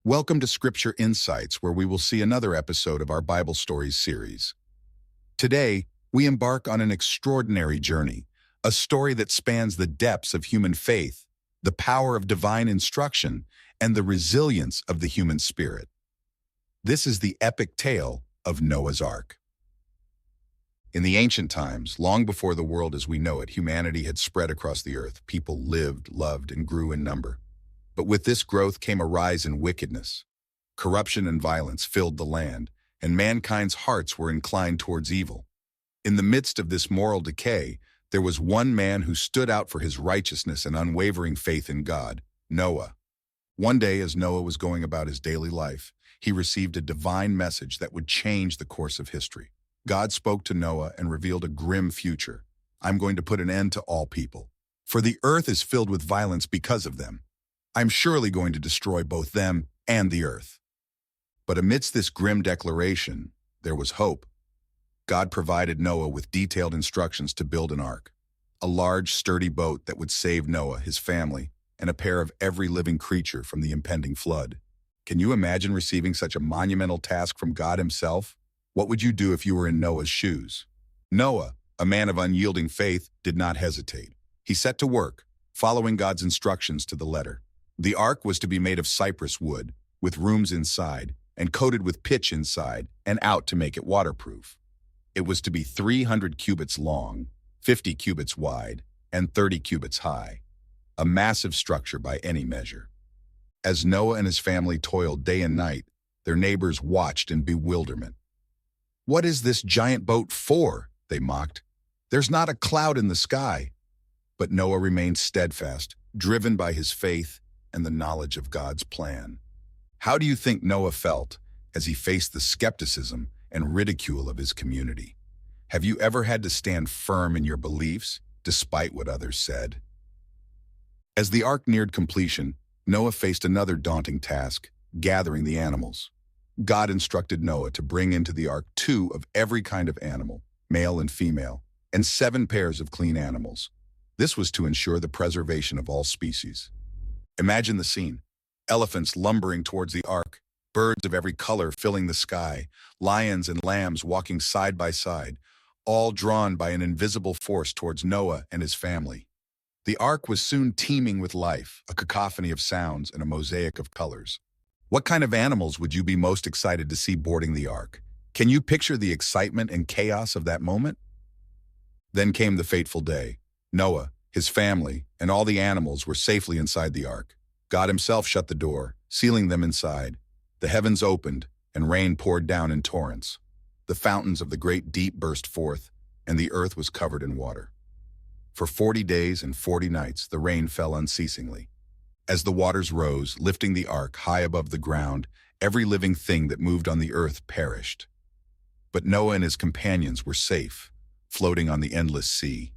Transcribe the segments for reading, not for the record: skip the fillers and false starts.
Welcome to Scripture Insights, where we will see another episode of our Bible Stories series. Today, we embark on an extraordinary journey, a story that spans the depths of human faith, the power of divine instruction, and the resilience of the human spirit. This is the epic tale of Noah's Ark. In the ancient times, long before the world as we know it, humanity had spread across the earth. People lived, loved, and grew in number. But with this growth came a rise in wickedness. Corruption and violence filled the land, and mankind's hearts were inclined towards evil. In the midst of this moral decay, there was one man who stood out for his righteousness and unwavering faith in God, Noah. One day, as Noah was going about his daily life, he received a divine message that would change the course of history. God spoke to Noah and revealed a grim future. "I'm going to put an end to all people, for the earth is filled with violence because of them. I'm surely going to destroy both them and the earth." But amidst this grim declaration, there was hope. God provided Noah with detailed instructions to build an ark, a large, sturdy boat that would save Noah, his family, and a pair of every living creature from the impending flood. Can you imagine receiving such a monumental task from God himself? What would you do if you were in Noah's shoes? Noah, a man of unyielding faith, did not hesitate. He set to work, following God's instructions to the letter. The ark was to be made of cypress wood, with rooms inside, and coated with pitch inside and out to make it waterproof. It was to be 300 cubits long, 50 cubits wide, and 30 cubits high, a massive structure by any measure. As Noah and his family toiled day and night, their neighbors watched in bewilderment. "What is this giant boat for?" they mocked. "There's not a cloud in the sky." But Noah remained steadfast, driven by his faith and the knowledge of God's plan. How do you think Noah felt as he faced the skepticism and ridicule of his community? Have you ever had to stand firm in your beliefs, despite what others said? As the ark neared completion, Noah faced another daunting task, gathering the animals. God instructed Noah to bring into the ark 2 of every kind of animal, male and female, and 7 pairs of clean animals. This was to ensure the preservation of all species. Imagine the scene: elephants lumbering towards the ark, birds of every color filling the sky, lions and lambs walking side by side, all drawn by an invisible force towards Noah and his family. The ark was soon teeming with life, a cacophony of sounds and a mosaic of colors. What kind of animals would you be most excited to see boarding the ark? Can you picture the excitement and chaos of that moment? Then came the fateful day. Noah, his family, and all the animals were safely inside the ark. God himself shut the door, sealing them inside. The heavens opened, and rain poured down in torrents. The fountains of the great deep burst forth, and the earth was covered in water. For 40 days and 40 nights the rain fell unceasingly. As the waters rose, lifting the ark high above the ground, every living thing that moved on the earth perished. But Noah and his companions were safe, floating on the endless sea.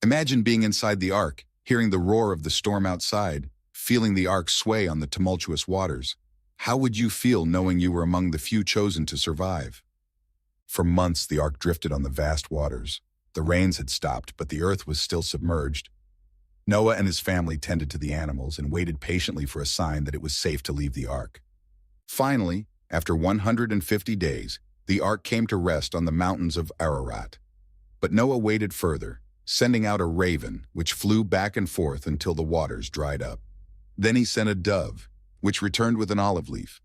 Imagine being inside the ark, hearing the roar of the storm outside, feeling the ark sway on the tumultuous waters. How would you feel knowing you were among the few chosen to survive? For months the ark drifted on the vast waters. The rains had stopped, but the earth was still submerged. Noah and his family tended to the animals and waited patiently for a sign that it was safe to leave the ark. Finally, after 150 days, the ark came to rest on the mountains of Ararat. But Noah waited further, sending out a raven, which flew back and forth until the waters dried up. Then he sent a dove, which returned with an olive leaf,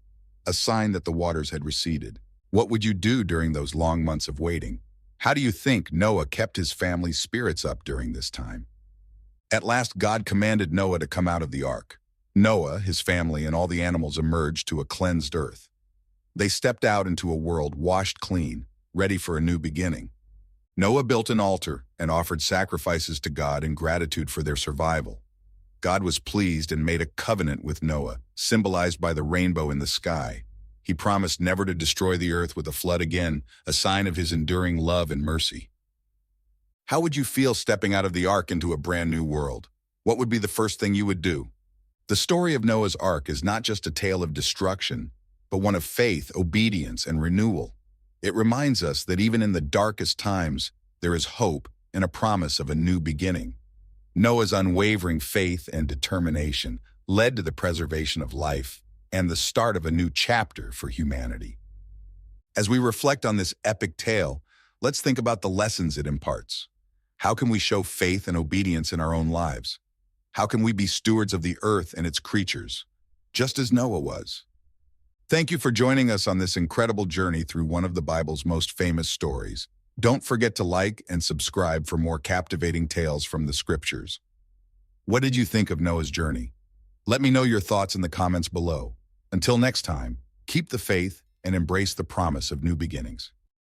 a sign that the waters had receded. What would you do during those long months of waiting? How do you think Noah kept his family's spirits up during this time? At last, God commanded Noah to come out of the ark. Noah, his family, and all the animals emerged to a cleansed earth. They stepped out into a world washed clean, ready for a new beginning. Noah built an altar and offered sacrifices to God in gratitude for their survival. God was pleased and made a covenant with Noah, symbolized by the rainbow in the sky. He promised never to destroy the earth with a flood again, a sign of his enduring love and mercy. How would you feel stepping out of the ark into a brand new world? What would be the first thing you would do? The story of Noah's Ark is not just a tale of destruction, but one of faith, obedience, and renewal. It reminds us that even in the darkest times, there is hope and a promise of a new beginning. Noah's unwavering faith and determination led to the preservation of life and the start of a new chapter for humanity. As we reflect on this epic tale, let's think about the lessons it imparts. How can we show faith and obedience in our own lives? How can we be stewards of the earth and its creatures, just as Noah was? Thank you for joining us on this incredible journey through one of the Bible's most famous stories. Don't forget to like and subscribe for more captivating tales from the scriptures. What did you think of Noah's journey? Let me know your thoughts in the comments below. Until next time, keep the faith and embrace the promise of new beginnings.